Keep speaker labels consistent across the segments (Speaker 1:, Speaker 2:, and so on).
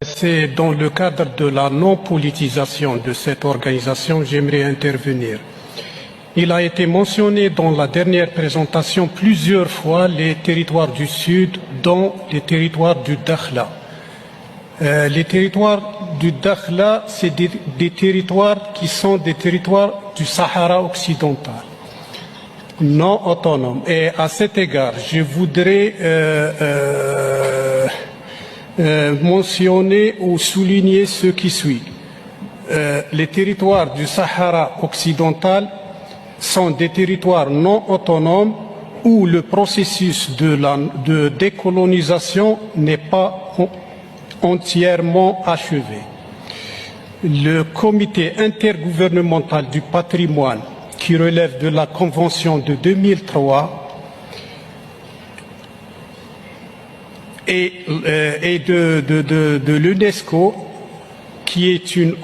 Speaker 1: C'est dans le cadre de la non-politisation de cette organisation que j'aimerais intervenir. Il a été mentionné dans la dernière présentation plusieurs fois les territoires du Sud, dont les territoires du Dakhla. Les territoires du Dakhla, c'est des territoires qui sont des territoires du Sahara occidental, non autonomes. Et à cet égard, je voudrais mentionner ou souligner ce qui suit. Les territoires du Sahara occidental sont des territoires non autonomes où le processus de décolonisation n'est pas entièrement achevé. Le comité intergouvernemental du patrimoine, qui relève de la Convention de 2003 et de l'UNESCO, qui est une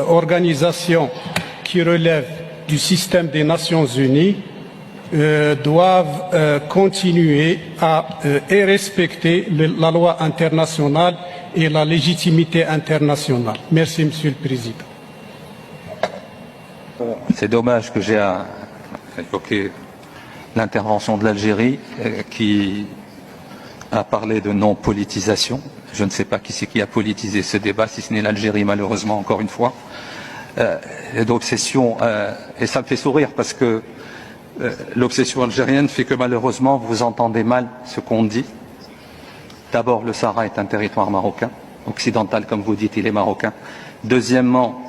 Speaker 1: organisation qui relève du système des Nations Unies, doivent continuer et respecter la loi internationale et la légitimité internationale. Merci, Monsieur le Président.
Speaker 2: C'est dommage que j'ai évoqué l'intervention de l'Algérie qui a parlé de non-politisation. Je ne sais pas qui c'est qui a politisé ce débat, si ce n'est l'Algérie, malheureusement, encore une fois. Et d'obsession, et ça me fait sourire parce que l'obsession algérienne fait que malheureusement vous entendez mal ce qu'on dit. D'abord, le Sahara est un territoire marocain, occidental comme vous dites, il est marocain. Deuxièmement,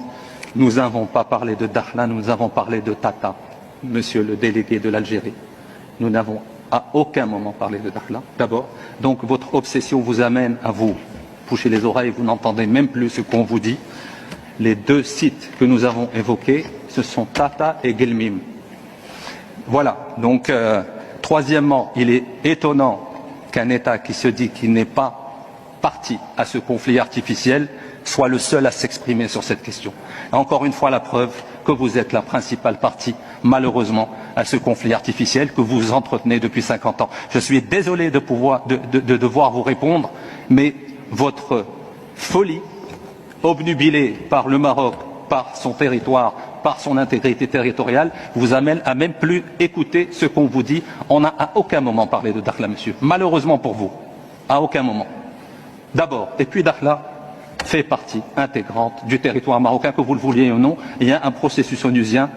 Speaker 2: nous n'avons pas parlé de Dakhla, nous avons parlé de Tata, monsieur le délégué de l'Algérie. Nous n'avons à aucun moment parlé de Dakhla, d'abord. Donc votre obsession vous amène à vous boucher les oreilles, vous n'entendez même plus ce qu'on vous dit. Les deux sites que nous avons évoqués, ce sont Tata et Guelmim. Voilà, donc troisièmement, il est étonnant qu'un État qui se dit qu'il n'est pas parti à ce conflit artificiel soit le seul à s'exprimer sur cette question. Et encore une fois, la preuve que vous êtes la principale partie, malheureusement, à ce conflit artificiel que vous entretenez depuis 50 ans. Je suis désolé de devoir vous répondre, mais votre folie, obnubilée par le Maroc, par son territoire, par son intégrité territoriale, vous amène à même plus écouter ce qu'on vous dit. On n'a à aucun moment parlé de Dakhla, monsieur. Malheureusement pour vous, à aucun moment. D'abord, et puis Dakhla fait partie intégrante du territoire marocain, que vous le vouliez ou non. Il y a un processus onusien.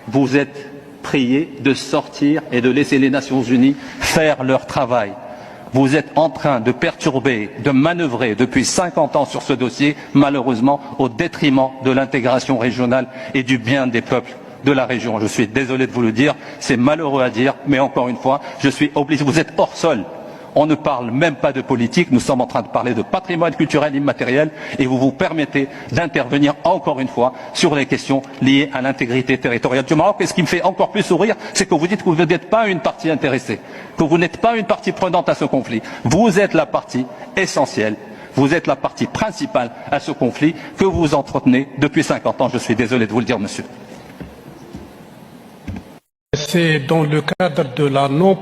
Speaker 2: Vous êtes priés de sortir et de laisser les Nations Unies faire leur travail. Vous êtes en train de perturber, de manœuvrer depuis 50 ans sur ce dossier, malheureusement, au détriment de l'intégration régionale et du bien des peuples de la région. Je suis désolé de vous le dire, c'est malheureux à dire, mais encore une fois, je suis obligé. Vous êtes hors sol. On ne parle même pas de politique, nous sommes en train de parler de patrimoine culturel immatériel et vous vous permettez d'intervenir encore une fois sur les questions liées à l'intégrité territoriale du Maroc. Et ce qui me fait encore plus sourire, c'est que vous dites que vous n'êtes pas une partie intéressée, que vous n'êtes pas une partie prenante à ce conflit. Vous êtes la partie essentielle, vous êtes la partie principale à ce conflit que vous entretenez depuis 50 ans. Je suis désolé de vous le dire, monsieur.
Speaker 1: C'est dans le cadre de la non